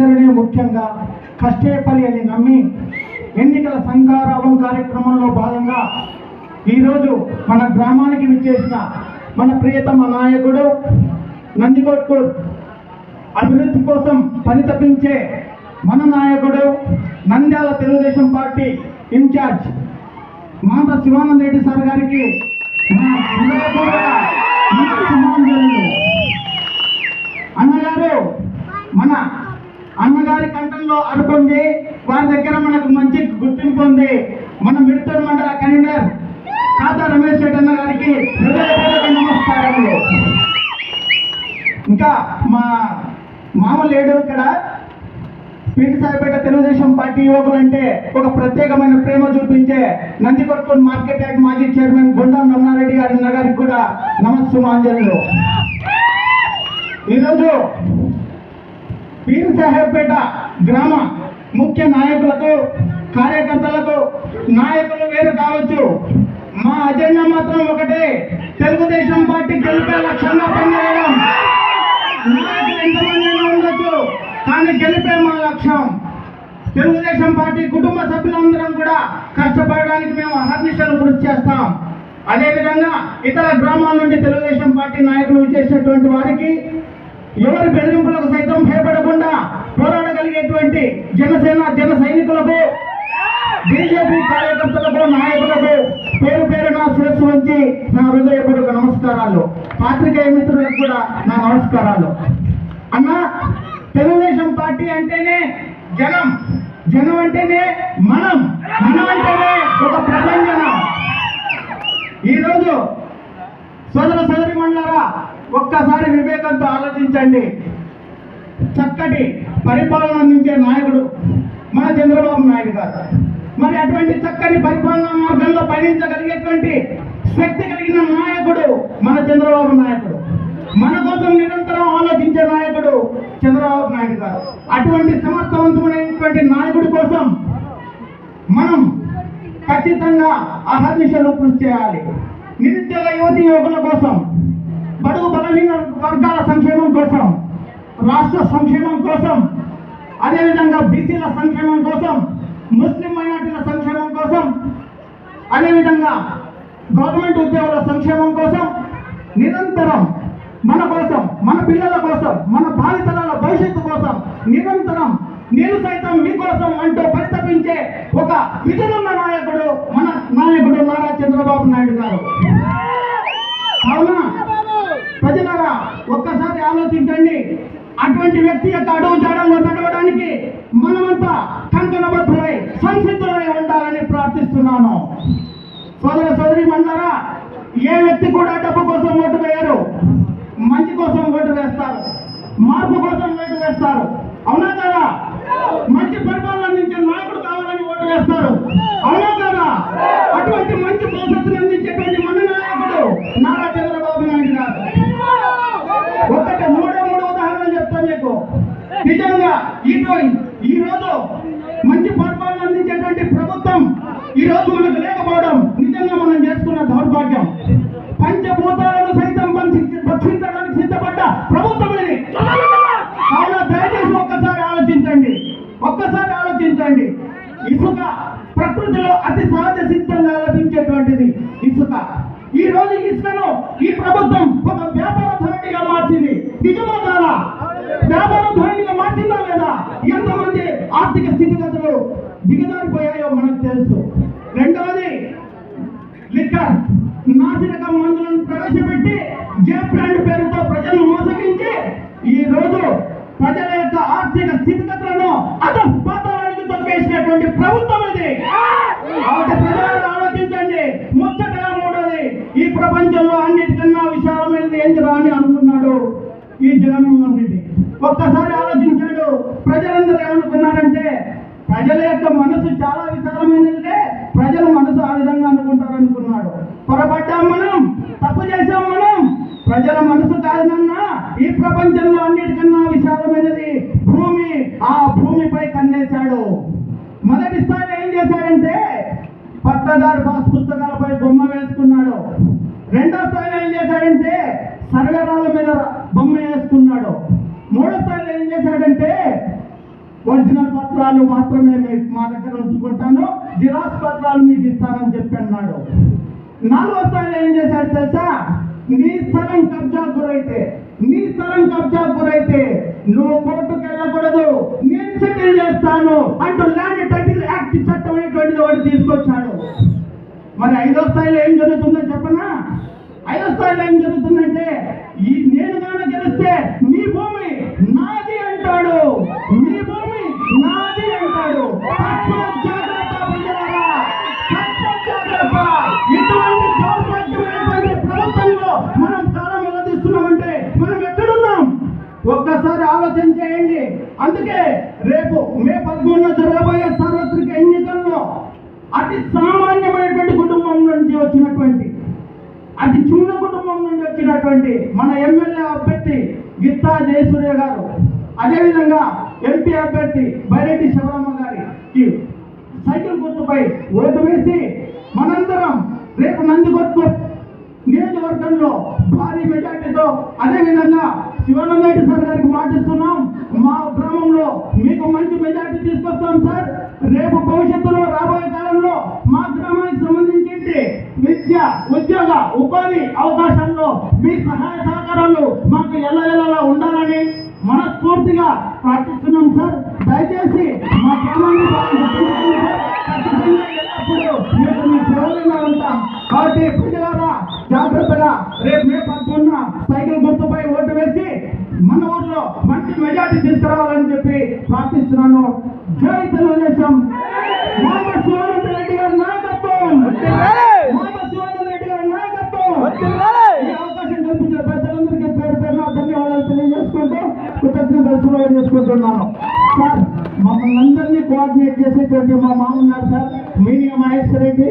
ప్రజలనే ముఖ్యంగా కష్టేపల్లి అని నమ్మి ఎన్నికల సంఘారావం కార్యక్రమంలో భాగంగా ఈరోజు మన గ్రామానికి విచ్చేసిన మన ప్రియతమ నాయకుడు నందికొట్కూరు అభివృద్ధి కోసం పరితపించే మన నాయకుడు నంద్యాల తెలుగుదేశం పార్టీ ఇన్ఛార్జ్ మాట శివానంద రెడ్డి సార్ గారికి అన్నగారు మన అన్నగారి కంఠంలో అడుగుంది, వారి దగ్గర మనకు మంచి గుర్తింపు ఉంది. మన మిడతూరు మండల కన్వీనర్ ఖాతా రమేష్ రెడ్డి అన్న గారికి నమస్కారములు. ఇంకా మా మామ లేడు ఇక్కడ. పీటి సాయిపేట తెలుగుదేశం పార్టీ యువకులు అంటే ఒక ప్రత్యేకమైన ప్రేమ చూపించే నందికొట్కూరు మార్కెట్ యార్డ్ మాజీ చైర్మన్ గుండం రమణారెడ్డి గారికి కూడా నమస్సుమాంజలు. ఈరోజు పీటి సాహెబ్పేట గ్రామ ముఖ్య నాయకులకు, కార్యకర్తలకు, నాయకులు వేరు కావచ్చు, మా అజెండా మాత్రం ఒకటే, తెలుగుదేశం పార్టీ గెలిపే లక్ష్యంగా పనిచేయడం. నాయకులు ఎంతమంది ఉండొచ్చు, కానీ గెలిపే మా లక్ష్యం. తెలుగుదేశం పార్టీ కుటుంబ సభ్యులందరం కూడా కష్టపడడానికి మేము అహర్నిశలు కృషి చేస్తాం. అదేవిధంగా ఇతర గ్రామాల నుండి తెలుగుదేశం పార్టీ నాయకులు చేసేటువంటి వారికి ఎవరి బెదిరింపులకు సైతం భయపడకుండా పోరాడగలిగేటువంటి జనసేన జన సైనికులకు, బీజేపీ కార్యకర్తలకు, నాయకులకు పేరు పేరు నా శిరస్సు వంచి నా హృదయపూర్వక నమస్కారాలు. పాత్రికేయ మిత్రులకు కూడా నా నమస్కారాలు. అన్నా, తెలుగుదేశం పార్టీ అంటేనే జనం, జనం అంటేనే మనం, మనం అంటేనే ఒక ప్రపంచం. ఈరోజు సోదర సోదరి మండలారా, ఒక్కసారి వివేకంతో ఆలోచించండి. చక్కటి పరిపాలన అందించే నాయకుడు మన చంద్రబాబు నాయుడు గారు. మరి అటువంటి చక్కని పరిపాలనా మార్గంలో పయనించగలిగేటువంటి శక్తి కలిగిన నాయకుడు మన చంద్రబాబు నాయుడు. మన కోసం నిరంతరం ఆలోచించే నాయకుడు చంద్రబాబు నాయుడు గారు. అటువంటి సమర్థవంతమైనటువంటి నాయకుడి కోసం మనం ఖచ్చితంగా అహర్నిశలు కృషి చేయాలి. నిరుద్యోగ యువతి యువకుల కోసం, బడుగు బలహీన వర్గాల సంక్షేమం కోసం, రాష్ట్ర సంక్షేమం కోసం, అదేవిధంగా బీసీల సంక్షేమం కోసం, ముస్లిం మైనార్టీల సంక్షేమం కోసం, అదేవిధంగా గవర్నమెంట్ ఉద్యోగుల సంక్షేమం కోసం నిరంతరం మన కోసం, మన పిల్లల కోసం, మన భావితరాల భవిష్యత్తు కోసం నిరంతరం నేను సైతం మీకోసం అంటూ పరితపించే ఒక విజనున్న నాయకుడు మన నాయకుడు నారా చంద్రబాబు నాయుడు గారు. అవునా ప్రజలారా, ఒక్కసారి ఆలోచించండి. అటువంటి వ్యక్తి యొక్క అడుగు జాడల్లో నడవడానికి మనమంతా కంకణబద్ధులై సంసిద్ధులై ఉండాలని ప్రార్థిస్తున్నాను. సోదర సోదరి మండలారా, ఏ వ్యక్తి కూడా డబ్బు కోసం ఓటు వేయరు, మంచి కోసం ఓటు వేస్తారు, మార్పు కోసం ఓటు వేస్తారు. అవునా కదా? మంచి పరిపాలన అందించే నాయకుడు కావాలని ఓటు వేస్తారు. అవునా కదా? అటువంటి మంచి భవిష్యత్తును అందించేటువంటి మన నాయకుడు నారా చంద్రబాబు నాయుడు గారు. ఒకటి మూడు ఉదాహరణలు చెప్తాను మీకు. నిజంగా ఈ రోజు మంచి పరిపాలన అందించేటువంటి ప్రభుత్వం ఈ రోజు మనకు లేకపోవడం నిజంగా మనం చేసుకున్న దౌర్భాగ్యం. పంచభూతాలను సైతం భక్షించడానికి సిద్ధపడ్డ ప్రభుత్వం ఇది. కావున దయచేసి ఒక్కసారి ఆలోచించండి, ఒక్కసారి ఆలోచించండి. ఇసుక ప్రకృతిలో అతి సహజ సిద్ధంగా లభించేటువంటిది ఇసుక. ఈ రోజు ఇసుకను ఈ ప్రభుత్వం ఒక వ్యాపార ధోరణిగా మార్చింది. నిజమా కాదా? వ్యాపార ధోరణిగా మార్చిందా లేదా? ఎంతమంది ఆర్థిక స్థితిగతులు దిగజారిపోయాయో మనకు తెలుసు. రెండవది, లిక్కర్ నాసిరకం మందులను ప్రవేశపెట్టి జే బ్రాండ్ పేరుతో ప్రజలను మోసగించి ఈ రోజు ప్రజల యొక్క ఆర్థిక స్థితిగతులను అధపాతాళానికి తొక్కేసినటువంటి ప్రభుత్వం ఇది. కాబట్టి ప్రజలను ఆలోచించండి. ముచ్చటగా మూడోది, ఈ ప్రపంచంలో అన్నిటికన్నా విశాలమైనది ఏంటిరా అని అనుకున్నాడు ఈ జగన్మోహన్ రెడ్డి. ఒక్కసారి ఆలోచించాడు. ప్రజలందరూ ఏమనుకున్నారంటే ప్రజల యొక్క మనసు చాలా విశాలమైనదే, ప్రజల మనసు ఆ విధంగా అనుకుంటారు అనుకున్నాడు. పొరపడ్డాం మనం, తప్పు చేశాం మనం. ప్రజల మనసు కాదన్నా ఈ ప్రపంచంలో అన్నిటికన్నా విశాలమైనది భూమి. ఆ భూమిపై కన్నేశాడు. మొదటి స్థాయిలో ఏం చేశాడంటే పట్టదారు పాస్ పుస్తకాలపై బొమ్మ వేసుకున్నాడు. రెండో స్థాయిలో ఏం చేశాడంటే సర్వేరాల మీద బొమ్మ వేసుకున్నాడు. మూడో స్థాయిలో ఏం చేశాడంటే ఒరిజినల్ పత్రాలు మాత్రమే మా దగ్గర ఉంచుకుంటాను, జిరాక్స్ పత్రాలు మీకు ఇస్తానని చెప్పి అన్నాడు. 4వ స్థాయిలో ఏం చేశాడు తెలుసా? నీ స్థలం కబ్జాకు గురైతే నువ్వు కోర్టుకు వెళ్ళకూడదు, నేను సెటిల్ చేస్తాను అంటూ ల్యాండ్ టైటిల్ యాక్ట్ చట్టం అనేటువంటిది వాడు తీసుకొచ్చాడు. మరి 5వ స్థాయిలో ఏం జరుగుతుందో చెప్పనా? 5వ స్థాయిలో ఏం జరుగుతుందంటే, నేను కనుక గెలిస్తే మీ భూమి నాది అంటాడు, మీ భూమి నాది అంటాడు. జాగ్రత్త ప్రజలారా, జాగ్రత్త. ఇటువంటి దౌర్భాగ్యమైనటువంటి ప్రభుత్వంలో మనం కాలం వెల్లదీస్తున్నామంటే మనం ఎక్కడున్నాం? ఒక్కసారి ఆలోచన చేయండి. అందుకే రేపు మే 13న జరగబోయే సార్వత్రిక ఎన్నికల్లో అతి సామాన్యమైనటువంటి కుటుంబం నుంచి వచ్చినటువంటి, అతి చిన్న కుటుంబం నుండి వచ్చినటువంటి మన ఎమ్మెల్యే అభ్యర్థి గిత్తా జయసూర్య గారు, అదేవిధంగా ఎంపీ అభ్యర్థి బైరెడ్డి శివరామ గారికి సైకిల్ గుర్తుపై ఓటు వేసి మనందరం రేపు నందికొట్టు నియోజకవర్గంలో భారీ మెజార్టీతో, అదేవిధంగా శివానంద రెడ్డి సార్ గారికి మాటిస్తున్నాం, మా గ్రామంలో మీకు మంచి మెజార్టీ తీసుకొస్తాం సార్. రేపు భవిష్యత్తులో రాబోయే కాలంలో మా గ్రామానికి సంబంధించి విద్య, ఉద్యోగ, ఉపాధి అవకాశాల్లో మీ సహాయ సహకారాలు మాకు ఎల్లవేళలా ఉండాలని మనస్ఫూర్తిగా ప్రార్థిస్తున్నాం సార్. దయచేసి మా గ్రామాన్ని ఉంటాం. కాబట్టి ప్రజలారా జాగ్రత్తగా రేపు మే 13న సైకిల్ గుర్తుపై ఓటు వేసి మన ఊర్లో మంచి మెజార్టీ తీసుకురావాలని చెప్పి ప్రార్థిస్తున్నాను. జై తెలుగుదేశం. మహమ్మద్ శివానంద రెడ్డి గారి నాయకత్వం, మహమ్మద్ శివానంద రెడ్డి గారి నాయకత్వం. ఈ అవకాశం కల్పించిన పెద్దలందరికీ పేరు పేరున ధన్యవాదాలు తెలియజేసుకుంటూ కృతజ్ఞతలు చేసుకుంటున్నాను. సార్, మమ్మల్ని అందరినీ కోఆర్డినేట్ చేసేటువంటి మా మామ ఉన్నారు సార్, మీనియా మహేశ్వర్ రెడ్డి.